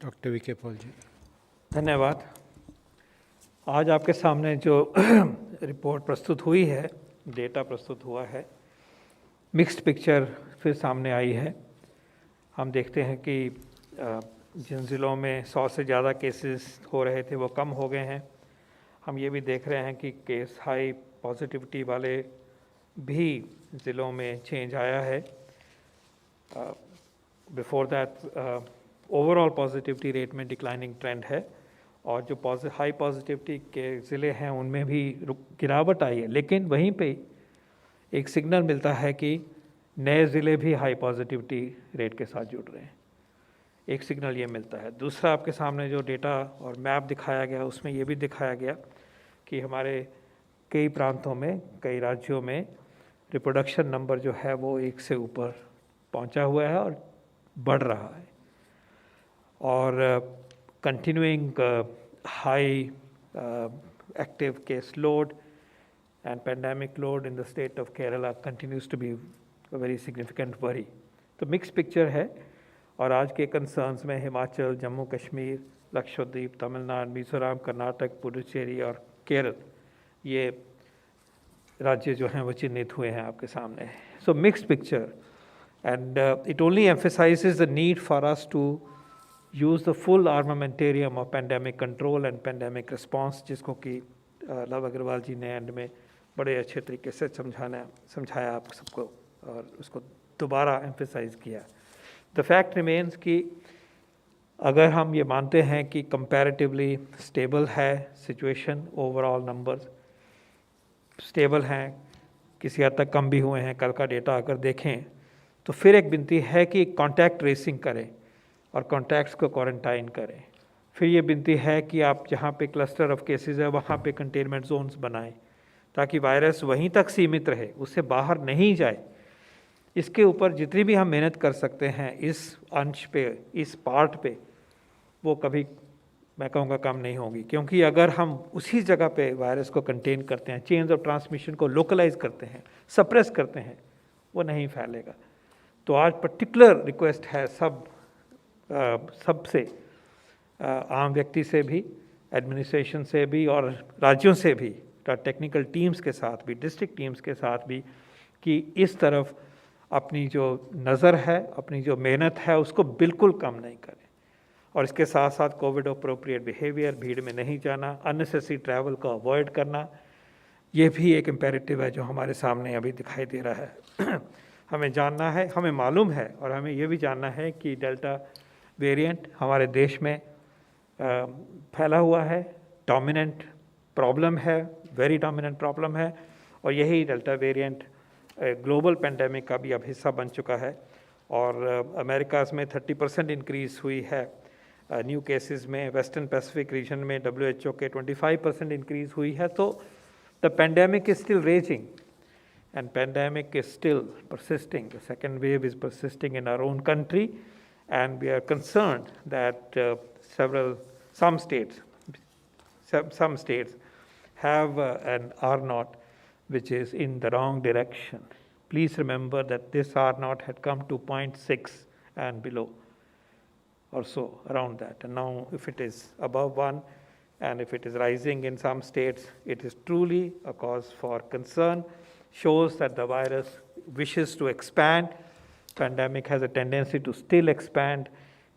Doctor VK Paul जी। धन्यवाद। आज आपके सामने जो रिपोर्ट प्रस्तुत हुई है, डेटा प्रस्तुत हुआ है, मिक्स्ड पिक्चर फिर सामने आई है। हम देखते हैं कि जिन ज़िलों में 100 से ज़्यादा केसेस हो रहे थे वो कम हो गए हैं। हम ये भी देख रहे हैं कि केस हाई पॉजिटिविटी वाले भी ज़िलों में चेंज आया है। Before that overall positivity rate में डिक्लाइनिंग ट्रेंड है और जो हाई पॉजिटिविटी के ज़िले हैं उनमें भी गिरावट आई है, लेकिन वहीं पे एक सिग्नल मिलता है कि नए ज़िले भी हाई पॉजिटिविटी रेट के साथ जुड़ रहे हैं। एक सिग्नल ये मिलता है। दूसरा, आपके सामने जो डेटा और मैप दिखाया गया उसमें ये भी दिखाया गया कि हमारे कई प्रांतों में, कई राज्यों में रिप्रोडक्शन नंबर जो है वो 1 से ऊपर पहुंचा हुआ है और बढ़ रहा है। और continuing high active case load and pandemic load in the state of Kerala continues to be a very significant worry. तो mixed picture है और आज के concerns में हिमाचल, जम्मू कश्मीर, लक्षद्वीप, तमिलनाडु, मिजोरम, कर्नाटक, पुडुचेरी और केरल, ये राज्य जो हैं वो चिन्हित हुए हैं आपके सामने। So mixed picture, and it only emphasizes the need for us to use the full armamentarium of pandemic control and pandemic response, जिसको कि लव अग्रवाल जी ने एंड में बड़े अच्छे तरीके से समझाया आप सबको और उसको दोबारा एम्फेसाइज किया। द फैक्ट रिमेन्स कि अगर हम ये मानते हैं कि कंपैरेटिवली स्टेबल है सिचुएशन, ओवरऑल नंबर्स स्टेबल हैं, किसी हद तक कम भी हुए हैं, कल का डेटा अगर देखें तो फिर एक विनती है कि कॉन्टैक्ट ट्रेसिंग करें और कॉन्टैक्ट्स को क्वारंटाइन करें। फिर ये विनती है कि आप जहाँ पे क्लस्टर ऑफ केसेस है वहाँ पे कंटेनमेंट जोन्स बनाएं ताकि वायरस वहीं तक सीमित रहे, उससे बाहर नहीं जाए। इसके ऊपर जितनी भी हम मेहनत कर सकते हैं इस अंश पे, इस पार्ट पे, वो कभी मैं कहूँगा कम नहीं होगी, क्योंकि अगर हम उसी जगह पे वायरस को कंटेन करते हैं, चेन्स ऑफ ट्रांसमिशन को लोकलाइज करते हैं, सप्रेस करते हैं, वो नहीं फैलेगा। तो आज पर्टिकुलर रिक्वेस्ट है सबसे, आम व्यक्ति से भी, एडमिनिस्ट्रेशन से भी और राज्यों से भी, टेक्निकल टीम्स के साथ भी, डिस्ट्रिक्ट टीम्स के साथ भी, कि इस तरफ अपनी जो नज़र है, अपनी जो मेहनत है उसको बिल्कुल कम नहीं करें। और इसके साथ साथ कोविड अप्रोप्रिएट बिहेवियर, भीड़ में नहीं जाना, अननेसेसरी ट्रैवल को अवॉइड करना, ये भी एक इम्पेरेटिव है जो हमारे सामने अभी दिखाई दे रहा है। हमें जानना है, हमें मालूम है और हमें ये भी जानना है कि डेल्टा वेरिएंट हमारे देश में फैला हुआ है, डोमिनेंट प्रॉब्लम है, वेरी डोमिनेंट प्रॉब्लम है, और यही डेल्टा वेरिएंट ग्लोबल पेंडेमिक का भी अब हिस्सा बन चुका है। और अमेरिकाज़ में 30% इंक्रीज़ हुई है न्यू केसेस में, वेस्टर्न पैसिफिक रीजन में WHO के 25% इंक्रीज़ हुई है। तो the pandemic is still raising and pandemic is still persisting. The second wave is persisting in our own country, and we are concerned that some states have an R naught which is in the wrong direction. Please remember that this R naught had come to 0.6 and below, or so around that, and now if it is above 1 and if it is rising in some states, it is truly a cause for concern. Shows that the virus wishes to expand. Pandemic has a tendency to still expand,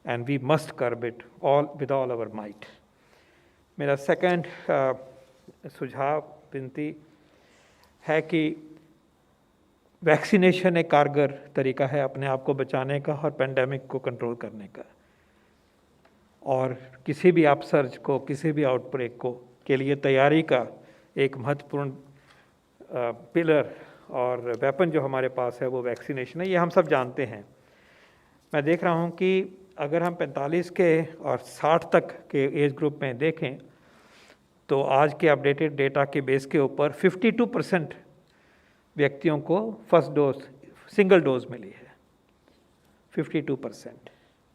and we must curb it with all our might. मेरा second सुझाव, विनती है कि vaccination एक कारगर तरीका है अपने आप को बचाने का और पेंडेमिक को कंट्रोल करने का। और किसी भी अपसर्ज को, किसी भी आउटब्रेक को के लिए तैयारी का एक महत्वपूर्ण पिलर और वेपन जो हमारे पास है वो वैक्सीनेशन है, ये हम सब जानते हैं। मैं देख रहा हूँ कि अगर हम 45 के और 60 तक के एज ग्रुप में देखें तो आज के अपडेटेड डेटा के बेस के ऊपर 52% व्यक्तियों को फर्स्ट डोज, सिंगल डोज मिली है, 52%,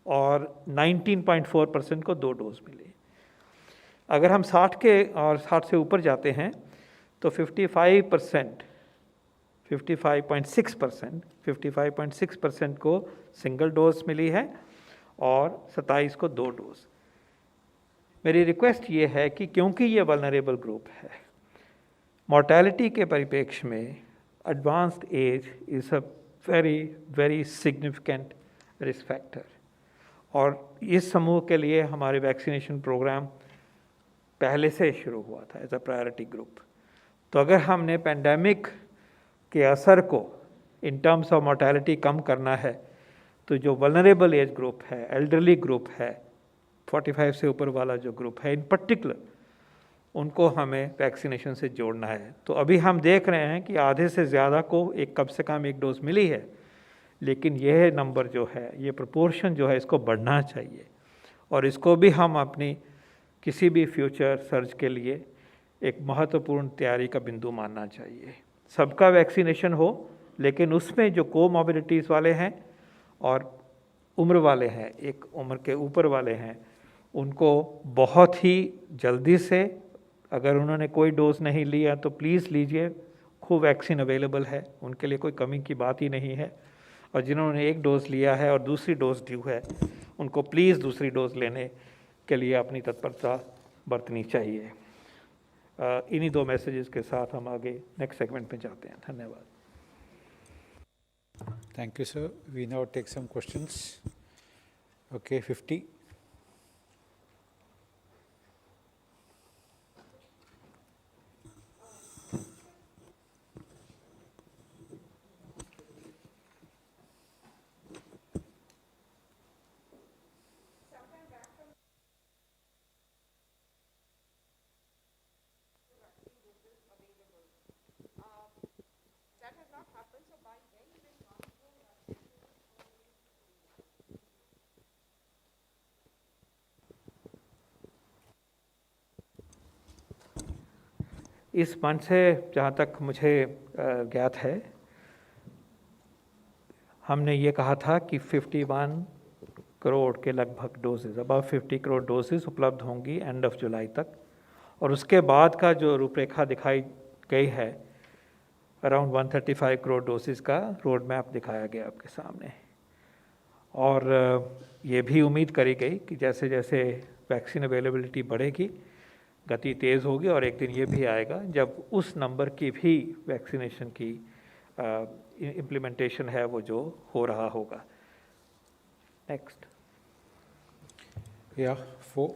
और 19.4% को 2 डोज मिली। अगर हम 60 के और 60 से ऊपर जाते हैं तो 55%, 55.6% को सिंगल डोज मिली है और 27 को 2 डोज। मेरी रिक्वेस्ट ये है कि क्योंकि ये वल्नरेबल ग्रुप है, मॉर्टेलिटी के परिप्रेक्ष्य में advanced age is a very very significant risk factor, और इस समूह के लिए हमारे वैक्सीनेशन प्रोग्राम पहले से शुरू हुआ था एज अ प्रायोरिटी ग्रुप। तो अगर हमने पेंडेमिक के असर को इन टर्म्स ऑफ मॉर्टेलिटी कम करना है, तो जो वल्नरेबल एज ग्रुप है, एल्डरली ग्रुप है, 45 से ऊपर वाला जो ग्रुप है इन पर्टिकुलर, उनको हमें वैक्सीनेशन से जोड़ना है। तो अभी हम देख रहे हैं कि आधे से ज़्यादा को एक कम से कम 1 डोज मिली है, लेकिन यह नंबर जो है, ये प्रोपोर्शन जो है, इसको बढ़ना चाहिए, और इसको भी हम अपनी किसी भी फ्यूचर सर्च के लिए एक महत्वपूर्ण तैयारी का बिंदु मानना चाहिए। सबका वैक्सीनेशन हो, लेकिन उसमें जो कोमॉर्बिडिटीज़ वाले हैं और उम्र वाले हैं, एक उम्र के ऊपर वाले हैं, उनको बहुत ही जल्दी से, अगर उन्होंने कोई डोज नहीं लिया तो प्लीज़ लीजिए, खूब वैक्सीन अवेलेबल है, उनके लिए कोई कमी की बात ही नहीं है। और जिन्होंने 1 डोज लिया है और दूसरी डोज ड्यू है, उनको प्लीज़ दूसरी डोज लेने के लिए अपनी तत्परता बरतनी चाहिए। इन्हीं 2 मैसेजेस के साथ हम आगे नेक्स्ट सेगमेंट में जाते हैं। धन्यवाद। Thank you, sir. We now take some questions. Okay, 50. इस मंच से जहाँ तक मुझे ज्ञात है, हमने ये कहा था कि 51 करोड़ के लगभग डोजेज, अबाउट 50 करोड़ डोजेज उपलब्ध होंगी एंड ऑफ जुलाई तक, और उसके बाद का जो रूपरेखा दिखाई गई है, अराउंड 135 करोड़ डोजेज का रोड मैप दिखाया गया आपके सामने। और ये भी उम्मीद करी गई कि जैसे जैसे वैक्सीन अवेलेबिलिटी बढ़ेगी, गति तेज़ होगी, और एक दिन ये भी आएगा जब उस नंबर की भी वैक्सीनेशन की इम्प्लीमेंटेशन है वो जो हो रहा होगा। नेक्स्ट। या 4।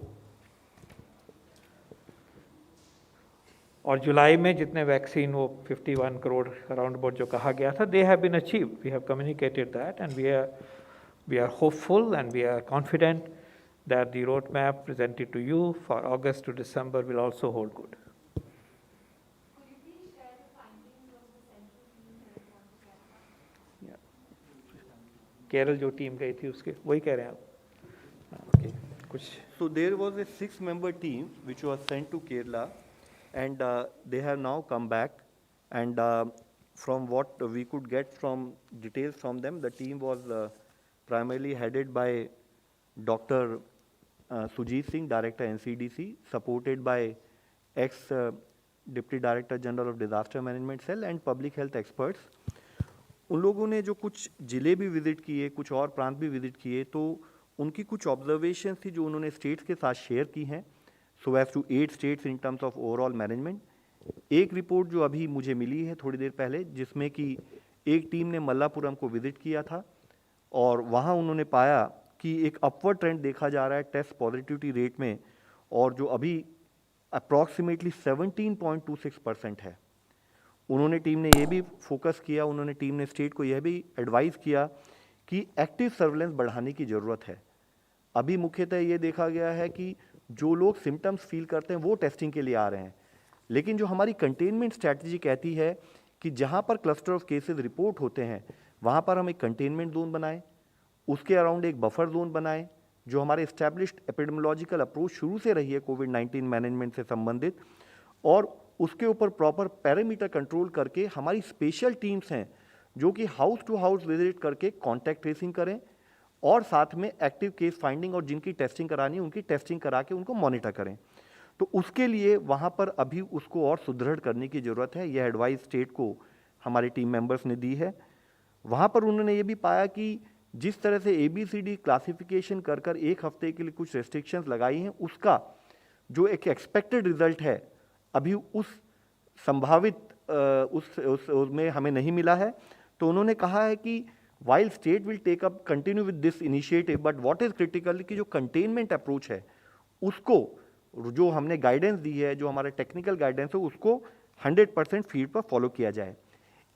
और जुलाई में जितने वैक्सीन वो 51 करोड़ अराउंड अबाउट जो कहा गया था, they have been achieved, we have communicated that, and we are hopeful and we are confident that the roadmap presented to you for August to December will also hold good. Could you please share the findings of the central team that Yeah. Kerala जो team गई थी उसके वही कह रहे हैं आप? Okay. कुछ So there was a 6-member team which was sent to Kerala, and they have now come back, and from what we could get from details from them, the team was primarily headed by Dr. Sujit Singh, Director NCDC, supported by ex-Deputy Director General of Disaster Management Cell and public health experts. उन लोगों ने जो कुछ ज़िले भी visit किए, कुछ और प्रांत भी विजिट किए, तो उनकी कुछ ऑब्जर्वेशन थी जो उन्होंने स्टेट्स के साथ शेयर की हैं, so as to 8 states in terms of overall management. एक रिपोर्ट जो अभी मुझे मिली है थोड़ी देर पहले, जिसमें कि एक टीम ने मल्लापुरम को विजिट किया था, और वहाँ उन्होंने पाया कि एक अपवर्ड ट्रेंड देखा जा रहा है टेस्ट पॉजिटिविटी रेट में, और जो अभी अप्रॉक्सीमेटली 17.26% है। उन्होंने टीम ने ये भी फोकस किया, उन्होंने टीम ने स्टेट को यह भी एडवाइस किया कि एक्टिव सर्वेलेंस बढ़ाने की ज़रूरत है। अभी मुख्यतः ये देखा गया है कि जो लोग सिम्टम्स फील करते हैं वो टेस्टिंग के लिए आ रहे हैं, लेकिन जो हमारी कंटेनमेंट स्ट्रैटेजी कहती है कि जहाँ पर क्लस्टर ऑफ केसेस रिपोर्ट होते हैं वहाँ पर हम एक कंटेनमेंट जोन बनाएं, उसके अराउंड एक बफर जोन बनाएं, जो हमारे एस्टैब्लिश्ड एपिडेमियोलॉजिकल अप्रोच शुरू से रही है कोविड-19 मैनेजमेंट से संबंधित, और उसके ऊपर प्रॉपर पैरामीटर कंट्रोल करके हमारी स्पेशल टीम्स हैं जो कि हाउस टू हाउस विजिट करके कॉन्टैक्ट ट्रेसिंग करें, और साथ में एक्टिव केस फाइंडिंग और जिनकी टेस्टिंग करानी है उनकी टेस्टिंग करा के उनको मॉनिटर करें। तो उसके लिए वहाँ पर अभी उसको और सुदृढ़ करने की ज़रूरत है। यह एडवाइस स्टेट को हमारे टीम मेंबर्स ने दी है। वहाँ पर उन्होंने ये भी पाया कि जिस तरह से ABCD क्लासिफिकेशन कर कर एक हफ्ते के लिए कुछ रेस्ट्रिक्शंस लगाई हैं, उसका जो एक एक्सपेक्टेड रिजल्ट है अभी उस संभावित उसमें हमें नहीं मिला है। तो उन्होंने कहा है कि while state will take up continue with this initiative, but what is critical कि जो कंटेनमेंट अप्रोच है उसको, जो हमने गाइडेंस दी है, जो हमारा टेक्निकल गाइडेंस है, उसको 100% फील्ड पर फॉलो किया जाए।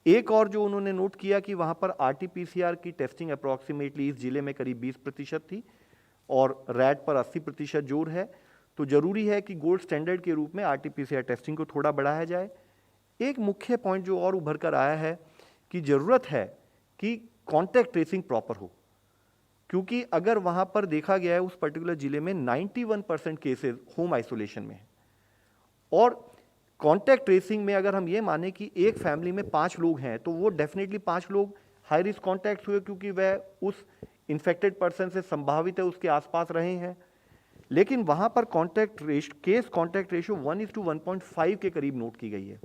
एक और जो उन्होंने नोट किया कि वहाँ पर RT-PCR की टेस्टिंग अप्रॉक्सीमेटली इस जिले में करीब 20% थी और रैट पर 80% जोर है, तो जरूरी है कि गोल्ड स्टैंडर्ड के रूप में RT-PCR टेस्टिंग को थोड़ा बढ़ाया जाए। एक मुख्य पॉइंट जो और उभर कर आया है कि ज़रूरत है कि कॉन्टैक्ट ट्रेसिंग प्रॉपर हो, क्योंकि अगर वहाँ पर देखा गया है उस पर्टिकुलर जिले में 91% केसेस होम आइसोलेशन में है, और कॉन्टैक्ट ट्रेसिंग में अगर हम ये माने कि एक फैमिली में 5 लोग हैं तो वो डेफिनेटली 5 लोग हाई रिस्क कॉन्टैक्ट हुए, क्योंकि वह उस इन्फेक्टेड पर्सन से संभावित है उसके आसपास रहे हैं। लेकिन वहाँ पर केस कॉन्टैक्ट रेशियो 1:1.5 के करीब नोट की गई है।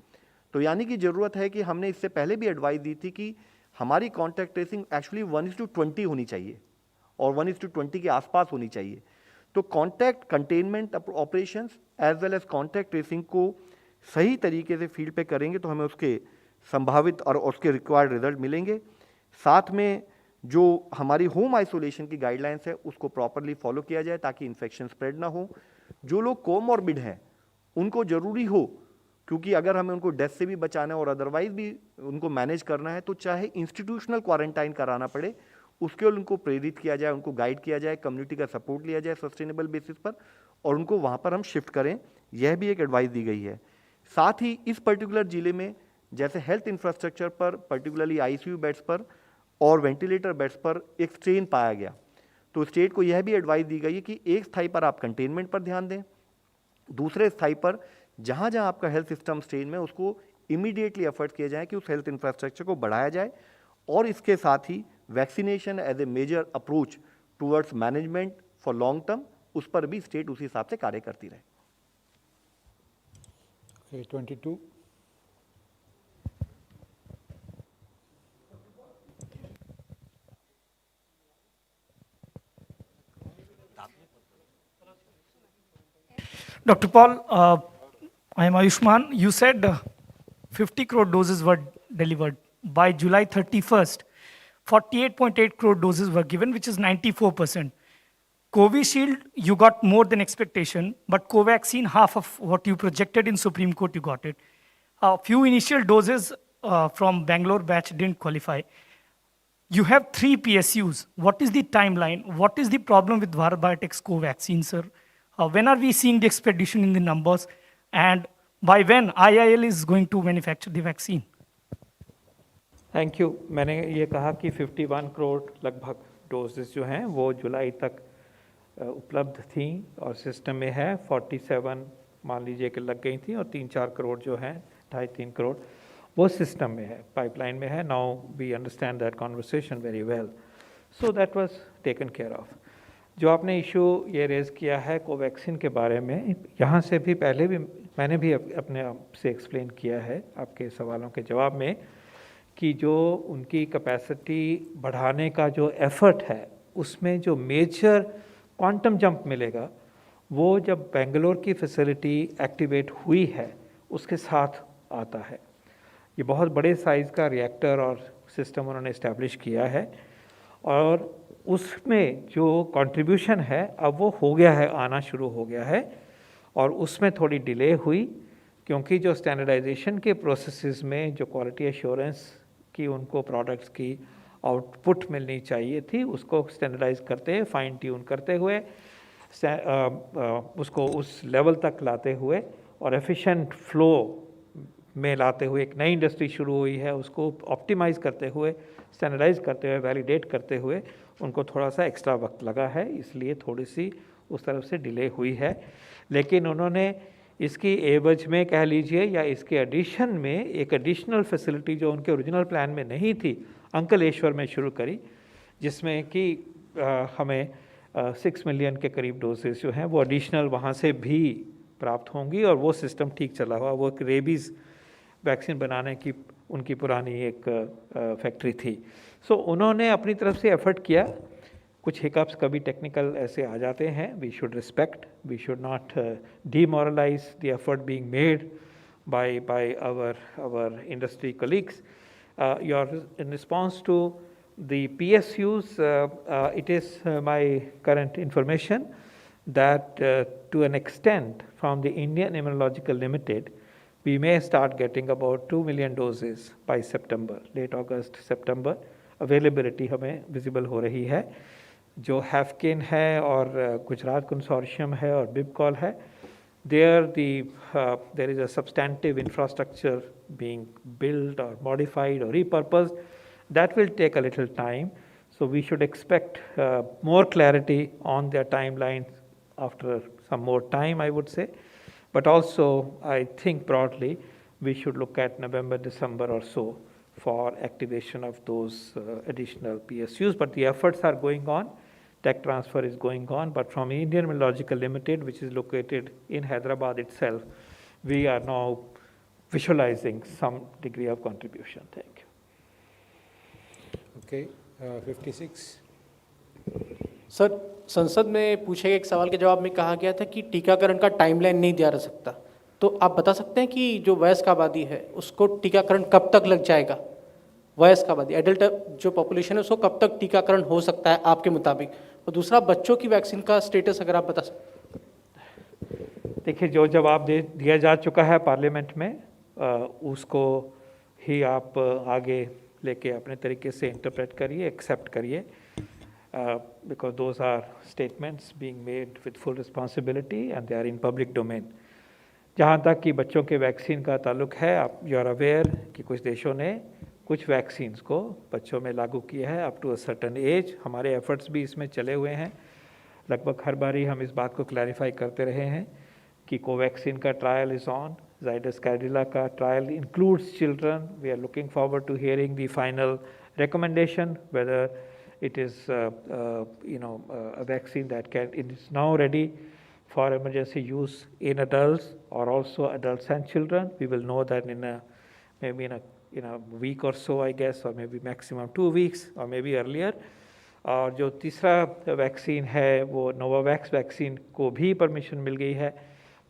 तो यानी कि ज़रूरत है कि हमने इससे पहले भी एडवाइस दी थी कि हमारी कॉन्टैक्ट ट्रेसिंग एक्चुअली 1:20 होनी चाहिए और 1:20 के आसपास होनी चाहिए। तो contact containment operations as well as contact tracing को सही तरीके से फील्ड पे करेंगे तो हमें उसके संभावित और उसके रिक्वायर्ड रिजल्ट मिलेंगे। साथ में जो हमारी होम आइसोलेशन की गाइडलाइंस है उसको प्रॉपरली फॉलो किया जाए ताकि इन्फेक्शन स्प्रेड ना हो। जो लोग कोमॉर्बिड हैं उनको ज़रूरी हो, क्योंकि अगर हमें उनको डेथ से भी बचाना है और अदरवाइज भी उनको मैनेज करना है, तो चाहे इंस्टीट्यूशनल क्वारंटाइन कराना पड़े, उसके लिए उनको प्रेरित किया जाए, उनको गाइड किया जाए, कम्युनिटी का सपोर्ट लिया जाए सस्टेनेबल बेसिस पर, और उनको वहाँ पर हम शिफ्ट करें। यह भी एक एडवाइस दी गई है। साथ ही इस पर्टिकुलर जिले में जैसे हेल्थ इंफ्रास्ट्रक्चर पर, पर्टिकुलरली ICU बेड्स पर और वेंटिलेटर बेड्स पर एक स्ट्रेन पाया गया, तो स्टेट को यह भी एडवाइस दी गई है कि एक स्थाई पर आप कंटेनमेंट पर ध्यान दें, दूसरे स्थाई पर जहाँ जहाँ आपका हेल्थ सिस्टम स्ट्रेन में उसको इमीडिएटली एफर्ट किए जाए कि उस हेल्थ इंफ्रास्ट्रक्चर को बढ़ाया जाए, और इसके साथ ही vaccination as a major approach towards management for long term, उस पर भी स्टेट उसी हिसाब से कार्य करती रहे। Okay, 22. Dr. Paul, I am Ayushman. You said 50 crore doses were delivered. By July 31st, 48.8 crore doses were given, which is 94%. Covishield, you got more than expectation, but Covaxin, half of what you projected in Supreme Court, you got it. A few initial doses from Bangalore batch didn't qualify. You have 3 PSUs. What is the timeline? What is the problem with Bharat Biotech's Covaxin, sir? When are we seeing the expedition in the numbers? And by when IIL is going to manufacture the vaccine? Thank you. मैंने ये कहा कि 51 करोड़ लगभग doses जो हैं वो जुलाई तक उपलब्ध थी और सिस्टम में है। 47 मान लीजिए कि लग गई थी और 3-4 करोड़ जो हैं, 2.5-3 करोड़ वो सिस्टम में है, पाइपलाइन में है। Now we understand that conversation very well, so that was taken care of. जो आपने इशू ये रेज़ किया है कोवैक्सीन के बारे में, यहाँ से भी पहले भी मैंने भी अपने आप से एक्सप्लेन किया है आपके सवालों के जवाब में कि जो उनकी कैपेसिटी बढ़ाने का जो एफर्ट है उसमें जो मेजर क्वांटम जंप मिलेगा वो जब बेंगलोर की फैसिलिटी एक्टिवेट हुई है उसके साथ आता है। ये बहुत बड़े साइज़ का रिएक्टर और सिस्टम उन्होंने इस्टेब्लिश किया है और उसमें जो कंट्रीब्यूशन है अब वो हो गया है, आना शुरू हो गया है। और उसमें थोड़ी डिले हुई क्योंकि जो स्टैंडर्डाइजेशन के प्रोसेसेस में जो क्वालिटी एश्योरेंस की उनको प्रोडक्ट्स की आउटपुट मिलनी चाहिए थी उसको स्टैंडर्डाइज करते हुए, फाइन ट्यून करते हुए, उसको उस लेवल तक लाते हुए और एफिशिएंट फ्लो में लाते हुए एक नई इंडस्ट्री शुरू हुई है, उसको ऑप्टिमाइज़ करते हुए, स्टैंडर्डाइज करते हुए, वैलिडेट करते हुए उनको थोड़ा सा एक्स्ट्रा वक्त लगा है, इसलिए थोड़ी सी उस तरफ से डिले हुई है। लेकिन उन्होंने इसकी एवज में कह लीजिए या इसके एडिशन में एक एडिशनल फैसिलिटी जो उनके ओरिजिनल प्लान में नहीं थी अंकलेश्वर में शुरू करी, जिसमें कि हमें 6 मिलियन के करीब डोजेस जो हैं वो एडिशनल वहाँ से भी प्राप्त होंगी और वो सिस्टम ठीक चला हुआ। वो एक रेबीज़ वैक्सीन बनाने की उनकी पुरानी एक फैक्ट्री थी। सो उन्होंने अपनी तरफ से एफर्ट किया। कुछ हिकअप्स कभी टेक्निकल ऐसे आ जाते हैं, we should respect, we should not demoralize the effort being made by our industry colleagues. In response to the PSUs, it is my current information that to an extent from the Indian Immunological Limited, we may start getting about 2 million doses by September, late August, September. Availability हमें visible हो रही है। जो Haffkine है और Gujarat consortium है और बिबकॉल है, there is a substantive infrastructure being built or modified or repurposed. That will take a little time. So we should expect more clarity on their timelines after some more time, I would say. But also, I think broadly, we should look at November, December or so for activation of those additional PSUs. But the efforts are going on. Tech transfer is going on, but from Indian Immunological Limited, which is located in Hyderabad itself, we are now visualizing some degree of contribution. Thank you. Okay, 56. Sir, संसद में पूछे गए एक सवाल के जवाब में कहा गया था कि टीकाकरण का टाइमलाइन नहीं दिया जा सकता, तो आप बता सकते हैं कि जो वयस्क आबादी है उसको टीकाकरण कब तक लग जाएगा? वयस्क आबादी, एडल्ट जो पॉपुलेशन है उसको कब तक टीकाकरण हो सकता है आपके मुताबिक? और दूसरा, बच्चों की वैक्सीन का स्टेटस अगर आप बता सकते। देखिए, जो जवाब दिया जा चुका है पार्लियामेंट में, उसको ही आप आगे लेके अपने तरीके से इंटरप्रेट करिए, एक्सेप्ट करिए, because those are statements being made with full responsibility and they are in public domain. जहाँ तक कि बच्चों के वैक्सीन का ताल्लुक है, आप यू आर अवेयर कि कुछ देशों ने कुछ वैक्सीन्स को बच्चों में लागू किया है up to a certain age. हमारे एफर्ट्स भी इसमें चले हुए हैं। लगभग हर बारी हम इस बात को क्लैरिफाई करते रहे हैं कि कोवैक्सीन का trial is on, Zydus Cadila का trial includes children. We are looking forward to hearing the final recommendation whether it is a vaccine that it is now ready for emergency use in adults or also adults and children. We will know that maybe in a week or so, I guess, or maybe maximum 2 weeks or maybe earlier. और जो तीसरा vaccine है वो Novavax vaccine को भी permission मिल गई है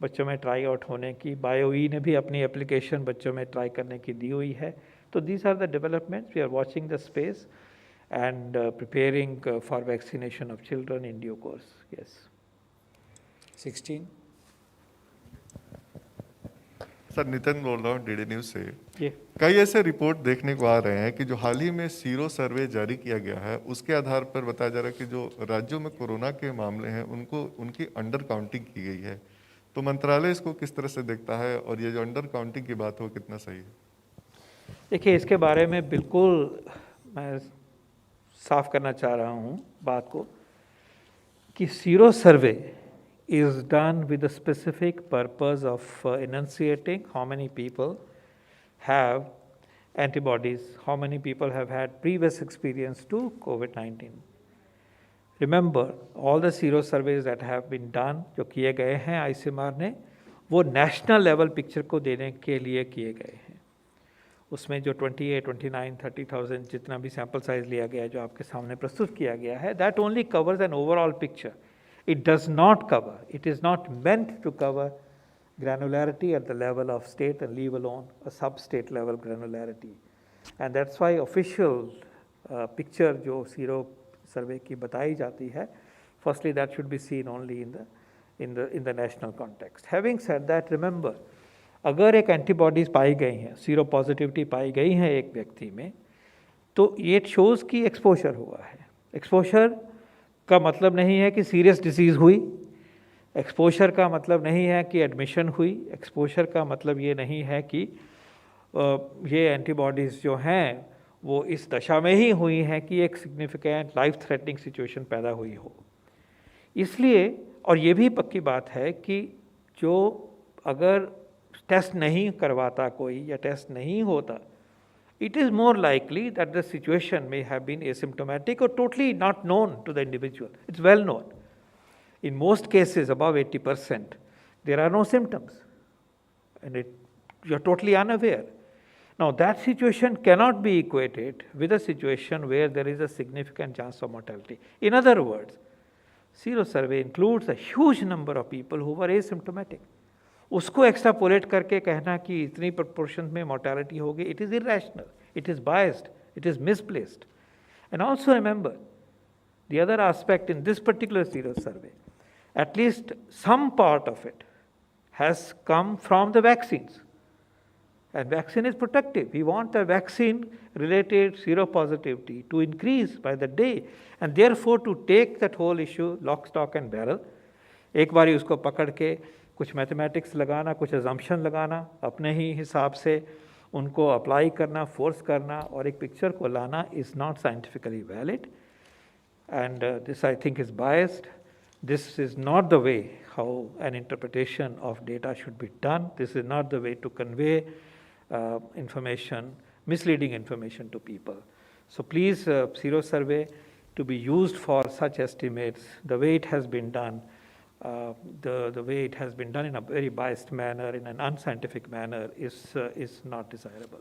बच्चों में ट्राई आउट होने की। बायोई ने भी अपनी एप्लीकेशन बच्चों में ट्राई करने की दी हुई है। तो these are the developments, we are watching the space and preparing for vaccination of children in due course. Yes. 16. Sir, Nitin बोल रहा हूँ डीडी न्यूज़ से। ये कई ऐसे रिपोर्ट देखने को आ रहे हैं कि जो हाल ही में सीरो सर्वे जारी किया गया है उसके आधार पर बताया जा रहा है कि जो राज्यों में कोरोना के मामले हैं उनकी अंडर काउंटिंग की गई है। तो मंत्रालय इसको किस तरह से देखता है और ये जो अंडर काउंटिंग की बात हो कितना सही है? देखिए, इसके बारे में बिल्कुल मैं साफ करना चाह रहा हूँ बात को कि sero survey is done with the specific purpose of enunciating how many people have antibodies, how many people have had previous experience to COVID-19. Remember, all the sero surveys that have been done, जो किए गए हैं ICMR ने, वो national level picture को देने के लिए किए गए हैं। उसमें जो 28, 29, 30,000 जितना भी सैम्पल साइज लिया गया है जो आपके सामने प्रस्तुत किया गया है, that only covers an overall picture. It does not cover, it is not meant to cover granularity at the level of state and leave alone a sub-state level granularity. And that's why official picture जो sero survey की बताई जाती है, firstly that should be seen only in the national context. Having said that, remember, अगर एक antibodies पाई गई हैं, sero positivity पाई गई है एक व्यक्ति में, तो ये शोज़ की एक्सपोजर हुआ है. एक्सपोजर का मतलब नहीं है कि सीरियस डिसीज़ हुई, एक्सपोजर का मतलब नहीं है कि एडमिशन हुई, एक्सपोजर का मतलब ये नहीं है कि ये एंटीबॉडीज़ जो हैं वो इस दशा में ही हुई हैं कि एक सिग्निफिकेंट लाइफ थ्रेटनिंग सिचुएशन पैदा हुई हो. इसलिए, और ये भी पक्की बात है कि जो अगर टेस्ट नहीं करवाता कोई या टेस्ट नहीं होता, it is more likely that the situation may have been asymptomatic or totally not known to the individual. It's well known. In most cases, above 80%, there are no symptoms, and you're totally unaware. Now, that situation cannot be equated with a situation where there is a significant chance of mortality. In other words, zero survey includes a huge number of people who were asymptomatic. उसको extrapolate करके कहना कि इतनी proportion में mortality होगी, it is irrational, it is biased, it is misplaced. And also remember, the other aspect in this particular zero survey, at least some part of it has come from the vaccines. And vaccine is protective. We want the vaccine-related seropositivity to increase by the day, and therefore to take that whole issue lock, stock and barrel. एक बारी उसको पकड़ के कुछ mathematics लगाना, कुछ assumption लगाना, अपने ही हिसाब से उनको अप्लाई करना, फोर्स करना और एक पिक्चर को लाना is not scientifically valid. And this I think is biased. This is not the way how an interpretation of data should be done. This is not the way to convey information, misleading information to people. So please, zero survey to be used for such estimates, the way it has been done, the way it has been done in a very biased manner, in an unscientific manner, is not desirable.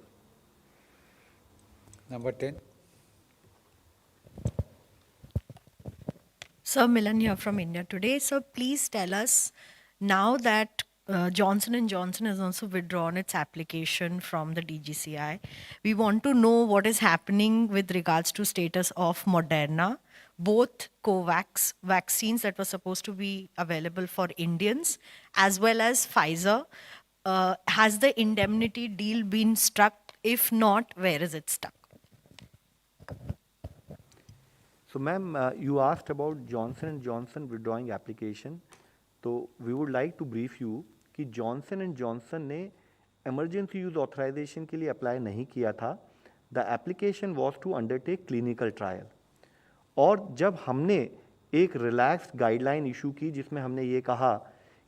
Number 10. Sir, Milan here from India Today. So please tell us, now that Johnson & Johnson has also withdrawn its application from the DGCI, we want to know what is happening with regards to status of Moderna, both COVAX vaccines that were supposed to be available for Indians, as well as Pfizer. Has the indemnity deal been struck? If not, where is it stuck? So ma'am, you asked about Johnson & Johnson withdrawing application. तो we would like to brief you कि Johnson & Johnson ने emergency use authorization के लिए apply नहीं किया था. The application was to undertake clinical trial. और जब हमने एक relaxed guideline issue की जिसमें हमने ये कहा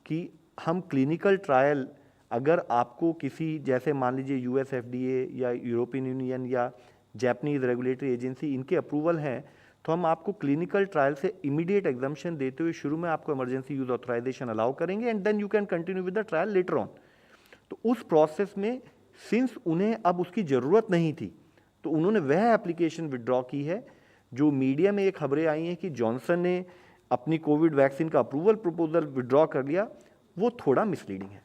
कि हम clinical trial अगर आपको किसी जैसे मान लीजिए US FDA या यूरोपियन यूनियन या जापानीज रेगुलेटरी एजेंसी इनके अप्रूवल हैं तो हम आपको क्लिनिकल ट्रायल से इमीडिएट एग्जाम्पशन देते हुए शुरू में आपको इमरजेंसी यूज ऑथराइजेशन अलाउ करेंगे and then you can continue with the trial later on. तो उस प्रोसेस में सिंस उन्हें अब उसकी ज़रूरत नहीं थी तो उन्होंने वह एप्लीकेशन विड्रॉ की है जो मीडिया में ये खबरें आई हैं कि जॉनसन ने अपनी कोविड वैक्सीन का अप्रूवल प्रपोजल विड्रॉ कर लिया, वो थोड़ा मिसलीडिंग है.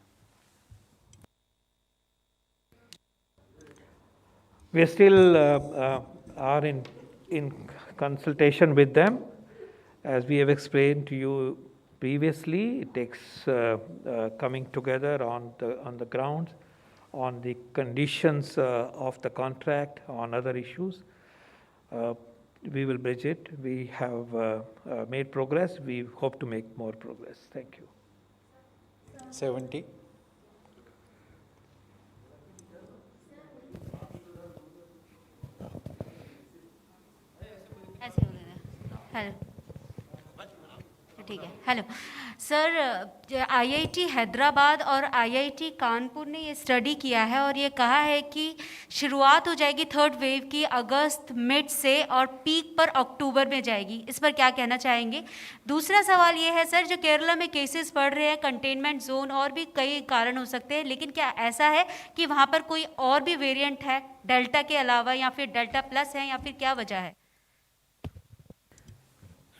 We still are in consultation with them. As we have explained to you previously, it takes coming together on the grounds, on the conditions of the contract, on other issues. We will bridge it. We have made progress. We hope to make more progress. Thank you. 70. ऐसे बोल रहे हैं. Hello, ठीक है. Hello sir, IIT Hyderabad और IIT Kanpur ने ये study किया है और ये कहा है कि शुरुआत हो जाएगी थर्ड वेव की अगस्त मिड से और पीक पर अक्टूबर में जाएगी. इस पर क्या कहना चाहेंगे? दूसरा सवाल ये है सर, जो केरला में केसेस बढ़ रहे हैं, कंटेनमेंट जोन और भी कई कारण हो सकते हैं, लेकिन क्या ऐसा है कि वहाँ पर कोई और भी वेरिएंट है डेल्टा के अलावा, या फिर डेल्टा प्लस है, या फिर क्या वजह है?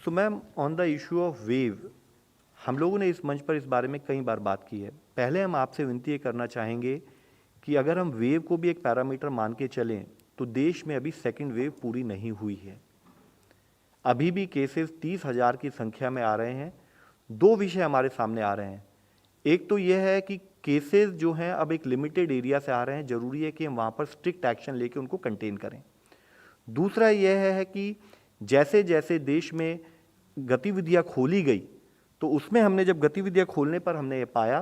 So ma'am, on the issue of wave हम लोगों ने इस मंच पर इस बारे में कई बार बात की है. पहले हम आपसे विनती ये करना चाहेंगे कि अगर हम वेव को भी एक पैरामीटर मान के चलें तो देश में अभी सेकंड वेव पूरी नहीं हुई है. अभी भी केसेस 30,000 की संख्या में आ रहे हैं. दो विषय हमारे सामने आ रहे हैं. एक तो यह है कि केसेस जो हैं अब एक लिमिटेड एरिया से आ रहे हैं, ज़रूरी है कि हम वहाँ पर स्ट्रिक्ट एक्शन लेके उनको कंटेन करें. दूसरा यह है कि जैसे जैसे देश में गतिविधियाँ खोली गई तो उसमें हमने जब गतिविधियाँ खोलने पर हमने ये पाया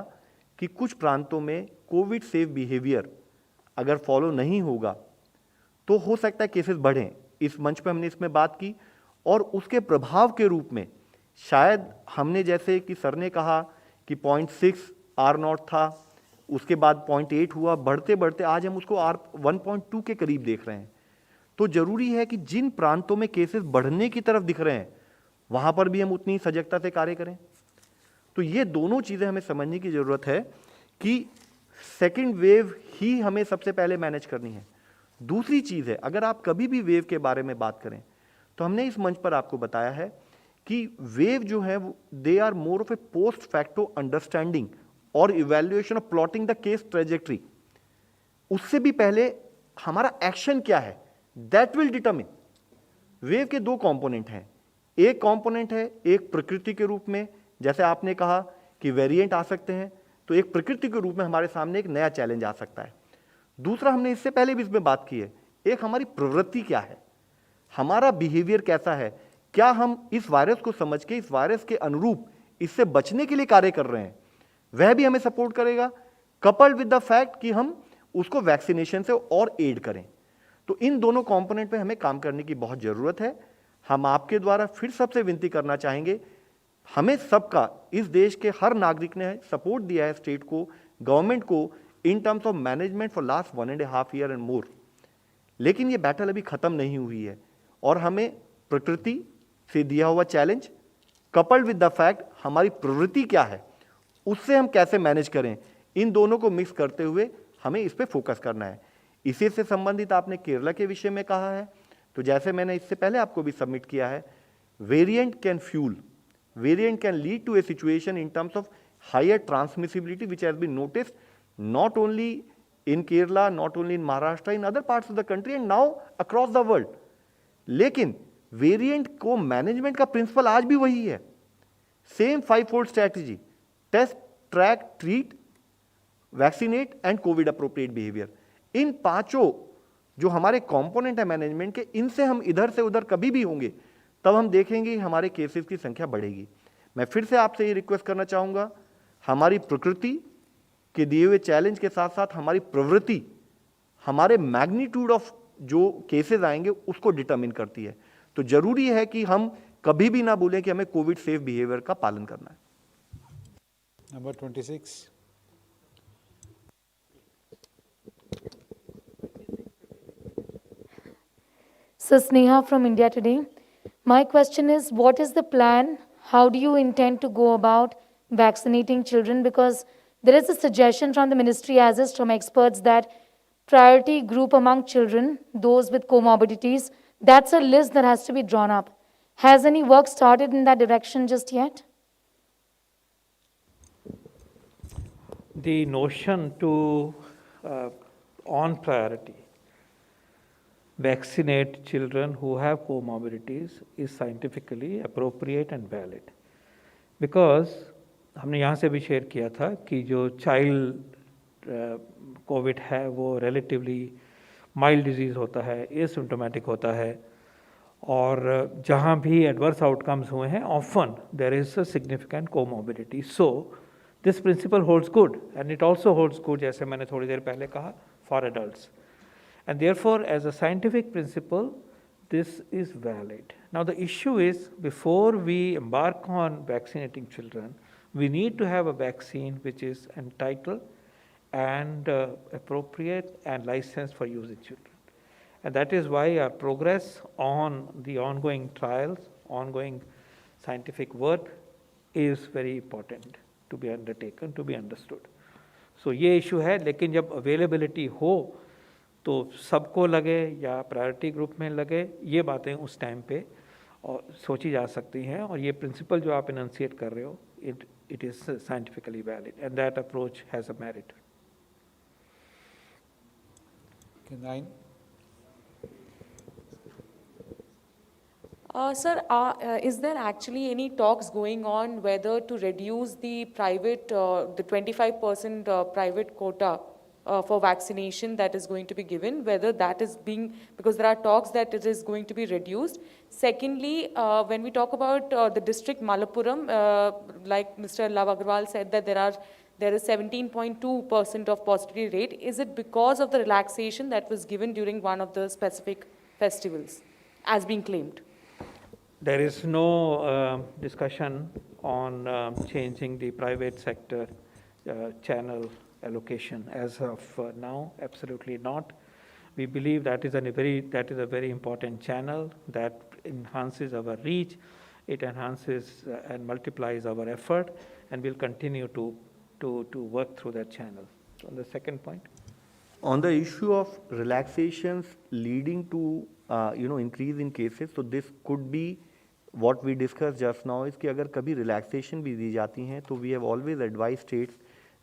कि कुछ प्रांतों में कोविड सेफ बिहेवियर अगर फॉलो नहीं होगा तो हो सकता है केसेस बढ़ें. इस मंच पर हमने इसमें बात की और उसके प्रभाव के रूप में शायद हमने जैसे कि सर ने कहा कि 0.6 R0 था, उसके बाद 0.8 हुआ, बढ़ते बढ़ते आज हम उसको R1.2 के करीब देख रहे हैं. तो ज़रूरी है कि जिन प्रांतों में केसेस बढ़ने की तरफ दिख रहे हैं वहाँ पर भी हम उतनी सजगता से कार्य करें. तो ये दोनों चीज़ें हमें समझने की ज़रूरत है कि सेकेंड वेव ही हमें सबसे पहले मैनेज करनी है। दूसरी चीज़ है, अगर आप कभी भी वेव के बारे में बात करें तो हमने इस मंच पर आपको बताया है कि वेव जो है they are more of a post facto understanding और evaluation of plotting the case trajectory. उससे भी पहले हमारा एक्शन क्या है, दैट विल डिटरमिन। वेव के दो कंपोनेंट हैं, एक कंपोनेंट है एक प्रकृति के रूप में, जैसे आपने कहा कि वेरिएंट आ सकते हैं, तो एक प्रकृति के रूप में हमारे सामने एक नया चैलेंज आ सकता है। दूसरा, हमने इससे पहले भी इसमें बात की है, एक हमारी प्रवृत्ति क्या है, हमारा बिहेवियर कैसा है, क्या हम इस वायरस को समझ के इस वायरस के अनुरूप इससे बचने के लिए कार्य कर रहे हैं, वह भी हमें सपोर्ट करेगा, कपल्ड विद द फैक्ट कि हम उसको वैक्सीनेशन से और एड करें। तो इन दोनों कंपोनेंट पे हमें काम करने की बहुत ज़रूरत है। हम आपके द्वारा फिर सबसे विनती करना चाहेंगे, हमें सबका, इस देश के हर नागरिक ने सपोर्ट दिया है स्टेट को, गवर्नमेंट को, इन terms of management for last 1.5 year and more. लेकिन ये बैटल अभी खत्म नहीं हुई है और हमें प्रकृति से दिया हुआ challenge coupled with the fact हमारी प्रवृत्ति क्या है, उससे हम कैसे मैनेज करें, इन दोनों को मिक्स करते हुए हमें इस पे फोकस करना है। इसी से संबंधित आपने केरला के विषय में कहा है, तो जैसे मैंने इससे पहले आपको भी सबमिट किया है, variant can lead to a situation in terms of higher transmissibility which has been noticed not only in Kerala, not only in Maharashtra, in other parts of the country and now across the world. लेकिन variant को management का principle आज भी वही है, same 5-fold strategy, test, track, treat, vaccinate and COVID appropriate behaviour. इन पांचों जो हमारे कंपोनेंट है मैनेजमेंट के, इनसे हम इधर से उधर कभी भी होंगे तब हम देखेंगे हमारे केसेस की संख्या बढ़ेगी। मैं फिर से आपसे ये रिक्वेस्ट करना चाहूँगा, हमारी प्रकृति के दिए हुए चैलेंज के साथ साथ हमारी प्रवृत्ति हमारे मैग्नीट्यूड ऑफ जो केसेस आएंगे उसको डिटरमिन करती है। तो जरूरी है कि हम कभी भी ना भूलें कि हमें कोविड सेफ बिहेवियर का पालन करना है। Number 26. So Sneha from India Today. My question is, what is the plan? How do you intend to go about vaccinating children? Because there is a suggestion from the ministry, as is from experts, that priority group among children, those with comorbidities, that's a list that has to be drawn up. Has any work started in that direction just yet? The notion to, on priority, vaccinate children who have comorbidities is scientifically appropriate and valid. Because हमने यहाँ से भी share किया था कि जो child Covid है वो रिलेटिवली माइल्ड डिजीज़ होता है, एसिम्प्टोमेटिक होता है, और जहाँ भी एडवर्स आउटकम्स हुए हैं often there is a significant comorbidity. So this principle holds good and it also holds good, जैसे मैंने थोड़ी देर पहले कहा, for adults, and therefore as a scientific principle this is valid. Now the issue is, before we embark on vaccinating children, we need to have a vaccine which is entitled and appropriate and licensed for use in children. And that is why our progress on the ongoing trials, ongoing scientific work is very important to be undertaken, to be understood. So ये issue है, लेकिन जब availability हो तो सबको लगे या priority group में लगे, ये बातें उस टाइम पे और सोची जा सकती हैं, और ये प्रिंसिपल जो आप इनंसिएट कर रहे हो, it is scientifically valid and that approach has a merit. Okay, 9. Sir, is there actually any talks going on whether to reduce the private, the 25% private quota for vaccination that is going to be given, whether that is being, because there are talks that it is going to be reduced. Secondly, when we talk about the district Malappuram, like Mr. Love Agarwal said that there is 17.2% of positivity rate. Is it because of the relaxation that was given during one of the specific festivals, as being claimed? There is no discussion on changing the private sector channel allocation as of now. Absolutely not. We believe that is a very important channel that enhances our reach, it enhances and multiplies our effort, and we'll continue to work through that channel. on the second point. On the issue of relaxations leading to increase in cases, so this could be what we discussed just now is कि अगर कभी relaxation भी दी जाती हैं तो we have always advised states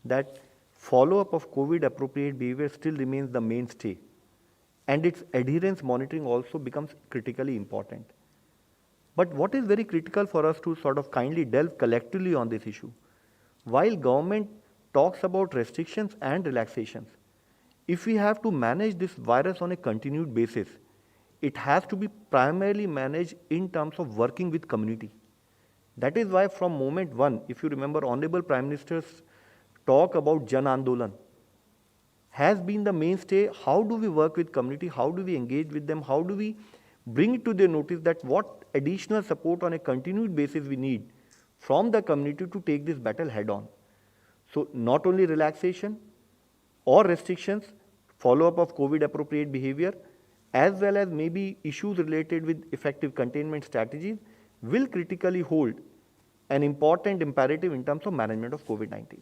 that follow-up of COVID appropriate behavior still remains the mainstay, and its adherence monitoring also becomes critically important. But what is very critical for us to sort of kindly delve collectively on this issue, while government talks about restrictions and relaxations, if we have to manage this virus on a continued basis, it has to be primarily managed in terms of working with community. That is why from moment one, if you remember, Honorable Prime Minister's talk about Jan Andolan has been the mainstay. How do we work with community? How do we engage with them? How do we bring it to their notice that what additional support on a continued basis we need from the community to take this battle head on? So not only relaxation or restrictions, follow-up of COVID appropriate behavior, as well as maybe issues related with effective containment strategies will critically hold an important imperative in terms of management of COVID-19.